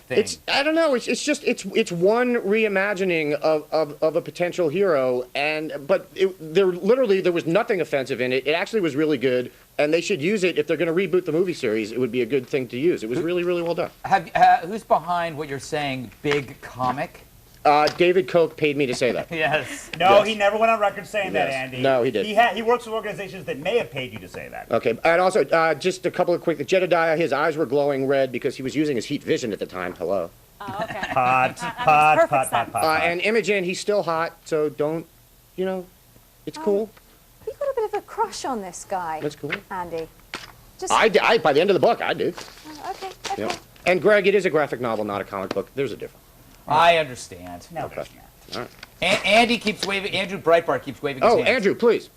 thing. I don't know. It's just one reimagining of a potential hero, but there was nothing offensive in it. It actually was really good, and they should use it if they're going to reboot the movie series. It would be a good thing to use. It was really, really well done. Who's behind what you're saying? Big comic. David Koch paid me to say that. Yes. No, Yes. he never went on record saying that, Andy. No, he did. He works with organizations that may have paid you to say that. Okay, and also just a couple of quick. Jedediah, his eyes were glowing red because he was using his heat vision at the time. Hello. Oh, okay. Hot. And Imogen, he's still hot, so don't, it's cool. You've got a bit of a crush on this guy. That's cool. Andy. Just. I by the end of the book, I did. Okay. Okay. Yeah. And Greg, it is a graphic novel, not a comic book. There's a difference. I understand. No, Okay. All right. Andy keeps waving. Andrew Breitbart keeps waving his hands. Andrew, please.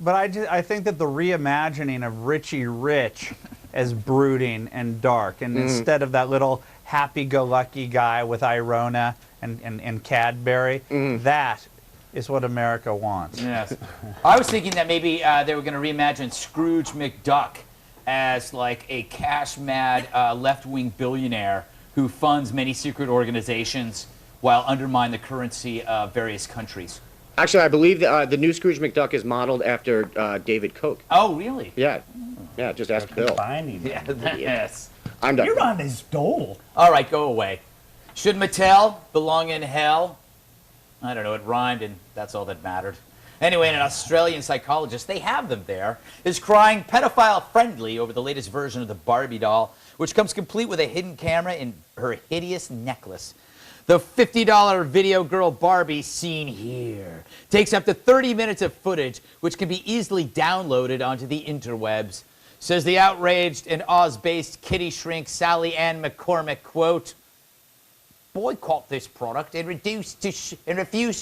But I think that the reimagining of Richie Rich as brooding and dark, and instead of that little happy-go-lucky guy with Irona and Cadbury, that is what America wants. Yes. I was thinking that maybe they were going to reimagine Scrooge McDuck as like a cash-mad left-wing billionaire who funds many secret organizations while undermining the currency of various countries. Actually, I believe the new Scrooge McDuck is modeled after David Koch. Oh, really? Yeah. Yeah, just ask Bill. Yes. I'm done. You're on this dole. All right, go away. Should Mattel belong in hell? I don't know, it rhymed and that's all that mattered. Anyway, an Australian psychologist, they have them there, is crying pedophile friendly over the latest version of the Barbie doll, which comes complete with a hidden camera in her hideous necklace. The $50 video girl Barbie, seen here, takes up to 30 minutes of footage, which can be easily downloaded onto the interwebs. Says the outraged and Oz-based kitty shrink Sally Ann McCormick, quote, boycott this product and refuse to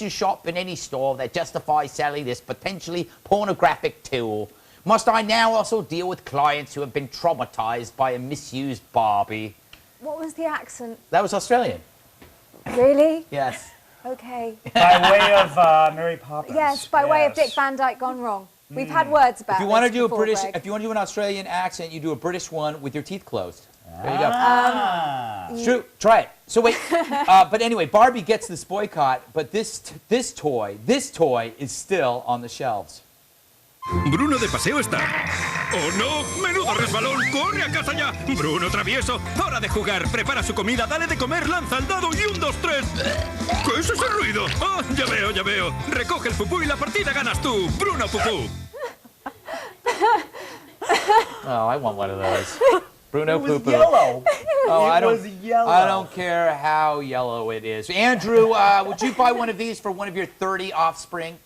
shop in any store that justifies selling this potentially pornographic tool. Must I now also deal with clients who have been traumatized by a misused Barbie? What was the accent? That was Australian. Really? Yes. Okay. By way of Mary Poppins. Yes, by way of Dick Van Dyke gone wrong. We've had words about If you want to this do a before, British, Greg. if you want to do an Australian accent, you do a British one with your teeth closed. There you go. It's true. Try it. So wait. But anyway, Barbie gets this boycott, but this toy is still on the shelves. Bruno de paseo está. ¡Oh no! ¡Menudo resbalón! ¡Corre a casa ya! ¡Bruno travieso! ¡Hora de jugar! Prepara su comida, dale de comer, lanza el dado y 1, 2, 3. ¿Qué es ese ruido? ¡Ah, ya veo, ya veo! Recoge el pupú y la partida ganas tú, Bruno Pupú. Oh, I want one of those. Bruno It was Poo-Poo. yellow. Oh, It was yellow. I don't care how yellow it is. Andrew, would you buy one of these for one of your 30 offspring?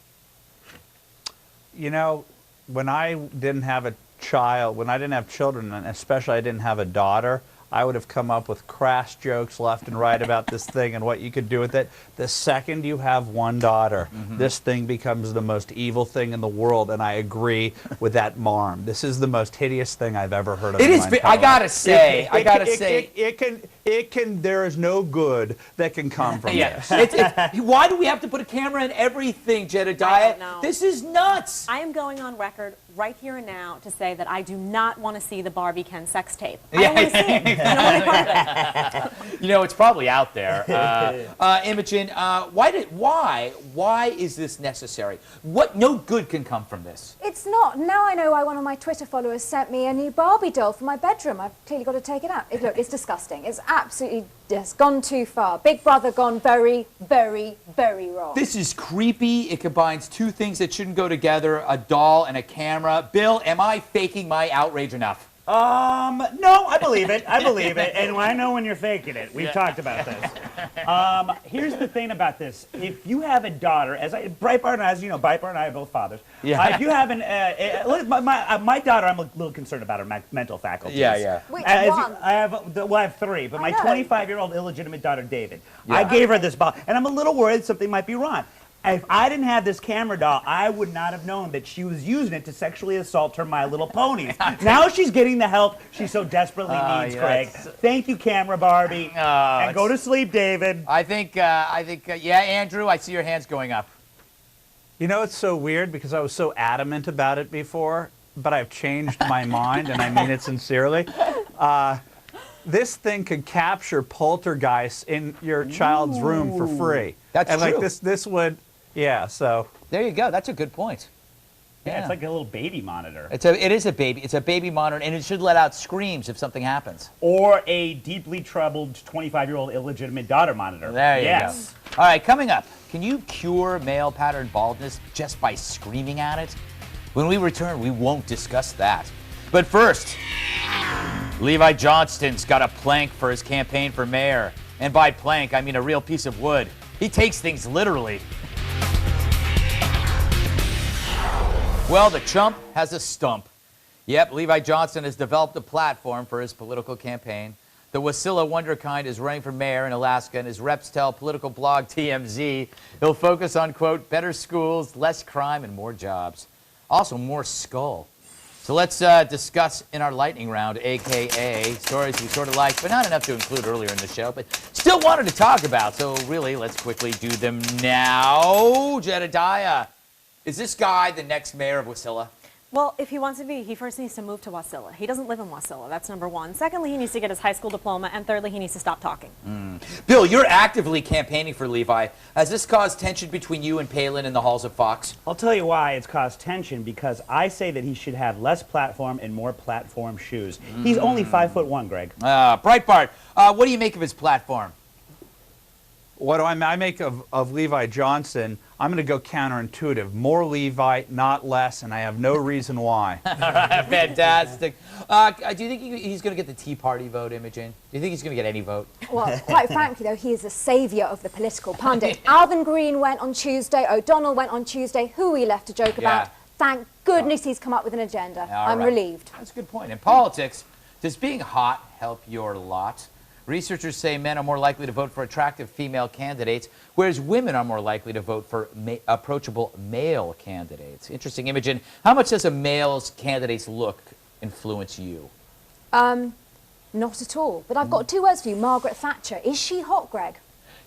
You know, when I didn't have a child, when I didn't have children, and especially I didn't have a daughter, I would have come up with crass jokes left and right about this thing and what you could do with it. The second you have one daughter, this thing becomes the most evil thing in the world, and I agree with that marm. This is the most hideous thing I've ever heard of. It is. I gotta say, there is no good that can come from this. Why do we have to put a camera in everything, Jedediah? I don't know. This is nuts. I am going on record right here and now to say that I do not want to see the Barbie Ken sex tape. I don't want to see it. I don't want to part of it. You know, it's probably out there. Imogen, why is this necessary? What no good can come from this? It's not. Now I know why one of my Twitter followers sent me a new Barbie doll for my bedroom. I've clearly got to take it out. Look, it's disgusting. It's absolutely gone too far. Big Brother gone very, very, very wrong. This is creepy. It combines two things that shouldn't go together, a doll and a camera. Bill, am I faking my outrage enough? No, I believe it. I believe it. And I know when you're faking it. We've talked about this. Here's the thing about this. If you have a daughter, Breitbart and I are both fathers. Yeah. If you have my daughter, I'm a little concerned about her mental faculties. Yeah. Which one? I have 3, but my 25-year-old illegitimate daughter, David, Yeah. I gave her this ball, and I'm a little worried something might be wrong. If I didn't have this camera doll, I would not have known that she was using it to sexually assault her My Little Ponies. Now she's getting the help she so desperately needs, Craig. Thank you, camera Barbie. And go to sleep, David. I think, yeah, Andrew, I see your hands going up. You know, it's so weird because I was so adamant about it before, but I've changed my mind, and I mean it sincerely. this thing could capture poltergeists in your child's room for free. That's and true. like this would, yeah. So There you go. That's a good point. Yeah, it's like a little baby monitor. It is a baby. It's a baby monitor, and it should let out screams if something happens. Or a deeply troubled 25-year-old illegitimate daughter monitor. There you yes. go. All right, coming up, can you cure male pattern baldness just by screaming at it? When we return, we won't discuss that. But first, Levi Johnston's got a plank for his campaign for mayor. And by plank, I mean a real piece of wood. He takes things literally. Well, the chump has a stump. Yep, Levi Johnston has developed a platform for his political campaign. The Wasilla Wonderkind is running for mayor in Alaska, and his reps tell political blog TMZ he'll focus on, quote, better schools, less crime, and more jobs. Also, more skull. So let's discuss in our lightning round, a.k.a. stories we sort of liked, but not enough to include earlier in the show, but still wanted to talk about. So really, let's quickly do them now. Jedediah, is this guy the next mayor of Wasilla? Well, if he wants to be, he first needs to move to Wasilla. He doesn't live in Wasilla. That's number one. Secondly, he needs to get his high school diploma. And thirdly, he needs to stop talking. Bill, you're actively campaigning for Levi. Has this caused tension between you and Palin in the halls of Fox? I'll tell you why it's caused tension, because I say that he should have less platform and more platform shoes. He's only 5'1", Greg. Breitbart, what do you make of his platform? what do I make of Levi Johnson? I'm going to go counterintuitive. More Levi, not less, and I have no reason why. Fantastic. Do you think he's going to get the Tea Party vote, Imogen? Do you think he's going to get any vote? Well, quite frankly, though, he is the saviour of the political pundit. Alvin Green went on Tuesday. O'Donnell went on Tuesday. Who are we left to joke about? Thank goodness he's come up with an agenda. I'm relieved. That's a good point. In politics, does being hot help your lot? Researchers say men are more likely to vote for attractive female candidates, whereas women are more likely to vote for approachable male candidates. Interesting, Imogen. How much does a male's candidate's look influence you? Not at all. But I've got two words for you. Margaret Thatcher. Is she hot, Greg?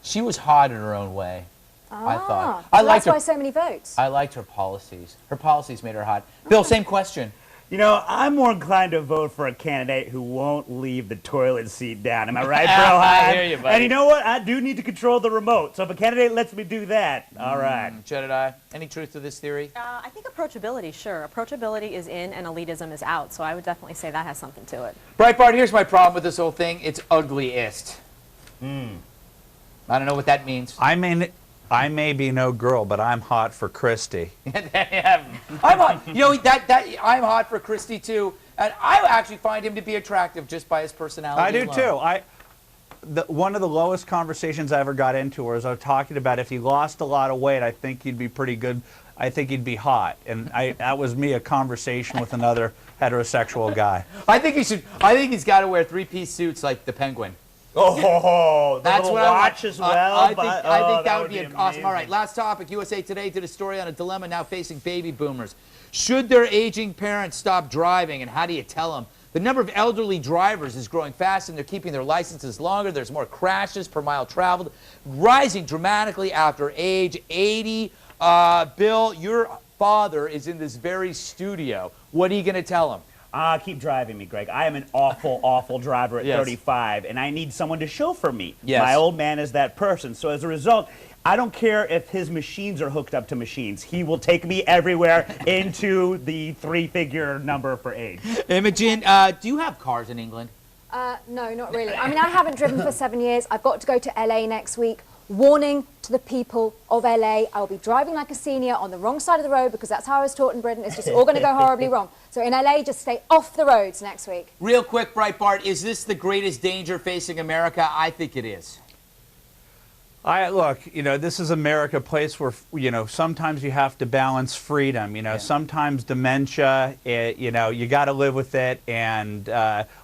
She was hot in her own way, I thought. So that's why so many votes. I liked her policies. Her policies made her hot. Bill, same question. You know, I'm more inclined to vote for a candidate who won't leave the toilet seat down. Am I right, bro? I hear you, buddy. And you know what? I do need to control the remote. So if a candidate lets me do that, all right. Jedediah, any truth to this theory? I think approachability, sure. Approachability is in and elitism is out. So I would definitely say that has something to it. Breitbart, here's my problem with this whole thing. It's ugliest. I don't know what that means. I may be no girl, but I'm hot for Christie. I'm hot. You know, I'm hot for Christie too, and I actually find him to be attractive just by his personality. I do alone. too. One of the lowest conversations I ever got into was I was talking about if he lost a lot of weight, I think he'd be pretty good. I think he'd be hot, and that was me a conversation with another heterosexual guy. I think he's got to wear three-piece suits like the Penguin. Oh, That's what watch as well. I think that would be awesome. amazing. All right, last topic. USA Today did a story on a dilemma now facing baby boomers. Should their aging parents stop driving, and how do you tell them? The number of elderly drivers is growing fast, and they're keeping their licenses longer. There's more crashes per mile traveled, rising dramatically after age 80. Bill, your father is in this very studio. What are you going to tell him? Keep driving me, Greg. I am an awful, awful driver at 35, and I need someone to chauffeur me. Yes. My old man is that person. So as a result, I don't care if his machines are hooked up to machines. He will take me everywhere into the three-figure number for age. Imogen, do you have cars in England? No, not really. I mean, I haven't driven for 7 years. I've got to go to LA next week. Warning to the people of LA, I'll be driving like a senior on the wrong side of the road because that's how I was taught in Britain. It's just all going to go horribly wrong. So in LA, just stay off the roads next week. Real quick, Breitbart, is this the greatest danger facing America? I think it is. Look, you know, this is America, a place where, you know, sometimes you have to balance freedom. You know, sometimes dementia, you know, you got to live with it and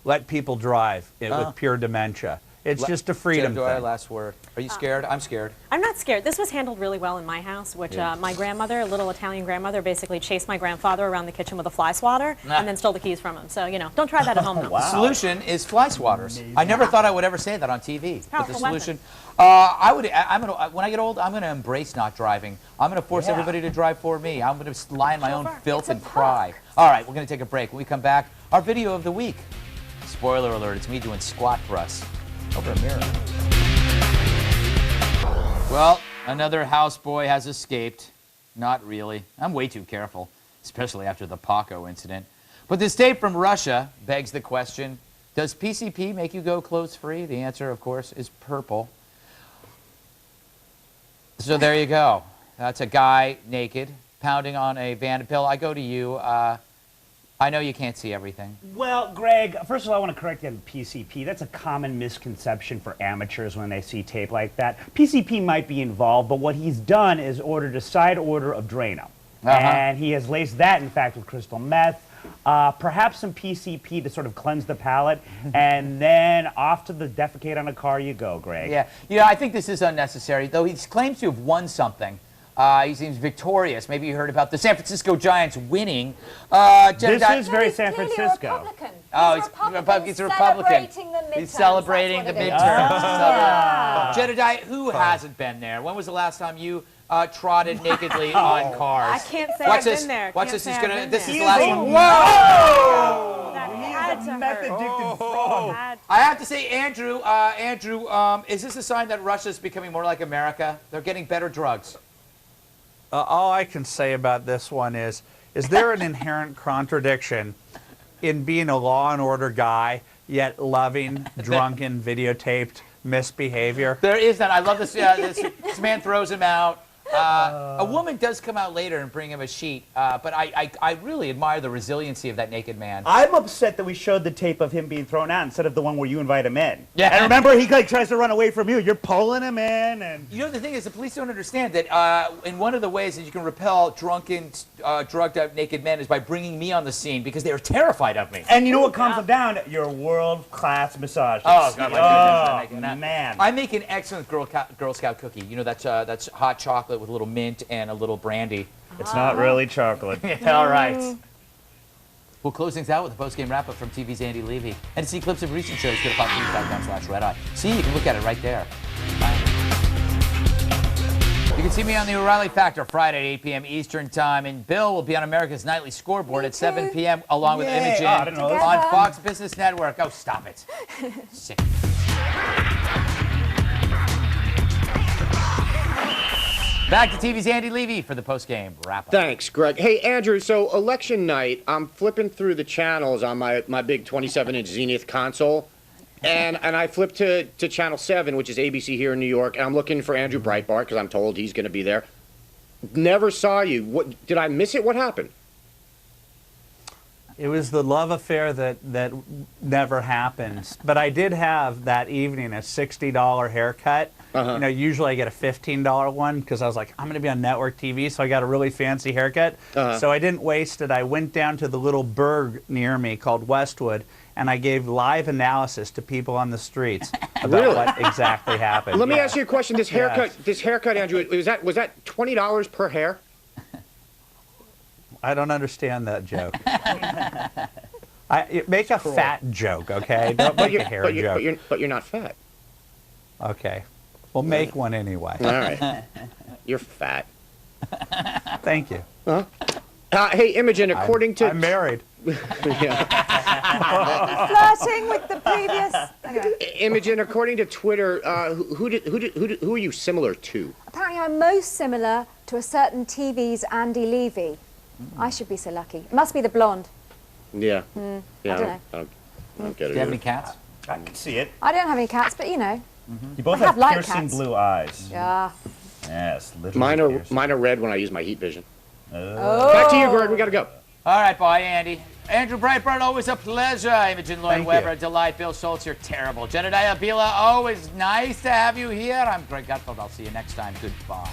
let people drive with pure dementia. It's just a freedom thing. Last word. Are you scared? I'm scared. I'm not scared. This was handled really well in my house, which my grandmother, a little Italian grandmother, basically chased my grandfather around the kitchen with a fly swatter and then stole the keys from him. So, you know, don't try that at home. The solution is fly swatters. I never thought I would ever say that on TV. But the Powerful solution, when I get old, I'm going to embrace not driving. I'm going to force everybody to drive for me. I'm going to lie in my own filth and cry. All right, we're going to take a break. When we come back, our video of the week. Spoiler alert, it's me doing squat thrusts over a mirror. Well, another houseboy has escaped. Not really. I'm way too careful, especially after the Paco incident. But this tape from Russia begs the question, does PCP make you go clothes-free? The answer, of course, is purple. So there you go. That's a guy naked, pounding on a Vanderbilt. I go to you. I know you can't see everything. Well, Greg, first of all, I want to correct you on PCP. That's a common misconception for amateurs when they see tape like that. PCP might be involved, but what he's done is ordered a side order of Drano. And he has laced that, in fact, with crystal meth, perhaps some PCP to sort of cleanse the palate, and then off to the defecate on a car you go, Greg. Yeah, you know, I think this is unnecessary, though he claims to have won something. He seems victorious. Maybe you heard about the San Francisco Giants winning. This is very San Francisco. He's a Republican. He's celebrating the midterms. Jedediah, who hasn't been there? When was the last time you trotted nakedly on cars? I can't say I've been there. Watch this. This is the last last one. Whoa! That had to hurt. I have to say, Andrew, is this a sign that Russia's becoming more like America? They're getting better drugs. All I can say about this one is there an inherent contradiction in being a law and order guy, yet loving drunken, videotaped misbehavior? There is that. I love this. This man throws him out. A woman does come out later and bring him a sheet, but I really admire the resiliency of that naked man. I'm upset that we showed the tape of him being thrown out instead of the one where you invite him in. Yeah. And remember, he tries to run away from you. You're pulling him in. And You know, the thing is, the police don't understand that in one of the ways that you can repel drunken, drugged out naked men is by bringing me on the scene because they are terrified of me. And you know what calms them down? Your world-class massage. Oh, God, my goodness. Man. I make an excellent Girl Scout cookie. You know, that's hot chocolate with a little mint and a little brandy. It's not really chocolate. Yeah, all right. We'll close things out with a post-game wrap-up from TV's Andy Levy. And to see clips of recent shows, go to foxnews.com/redeye. See, you can look at it right there. Bye. You can see me on the O'Reilly Factor Friday at 8 p.m. Eastern Time. And Bill will be on America's Nightly Scoreboard at 7 p.m. along with Imogen I didn't know that. on Fox Business Network. Oh, stop it. Sick. Back to TV's Andy Levy for the post-game wrap-up. Thanks, Greg. Hey, Andrew, so election night, I'm flipping through the channels on my big 27-inch Zenith console, and I flip to Channel 7, which is ABC here in New York, and I'm looking for Andrew Breitbart because I'm told he's going to be there. Never saw you. What, did I miss it? What happened? It was the love affair that never happens. But I did have that evening a $60 haircut. You know, usually I get a $15 one because I was like, I'm going to be on network TV, so I got a really fancy haircut. So I didn't waste it. I went down to the little burg near me called Westwood, and I gave live analysis to people on the streets about what exactly happened. Let me ask you a question. This haircut, Andrew, was that $20 per hair? I don't understand that joke. Make a fat joke, okay? Don't make a hair joke. But you're not fat. Okay. Well, make one anyway. All right. You're fat. Thank you. Hey, Imogen, according to... I'm married. Yeah. Flirting with the previous... Anyway. Imogen, according to Twitter, who are you similar to? Apparently I'm most similar to a certain TV's Andy Levy. I should be so lucky. It must be the blonde. Yeah. Yeah. I don't know. I don't get it. Do you have either. any cats? I can see it. I don't have any cats, but you know. You both I have light piercing cats. blue eyes. Yeah. Yes, literally Mine are red when I use my heat vision. Oh. Back to you, Greg. We got to go. All right, bye, Andy. Andrew Breitbart, always a pleasure. Imogen Lloyd Thank Webber, you. a delight. Bill Schultz, you're terrible. Jedediah Bila, always nice to have you here. I'm Greg Gutfeld. I'll see you next time. Goodbye.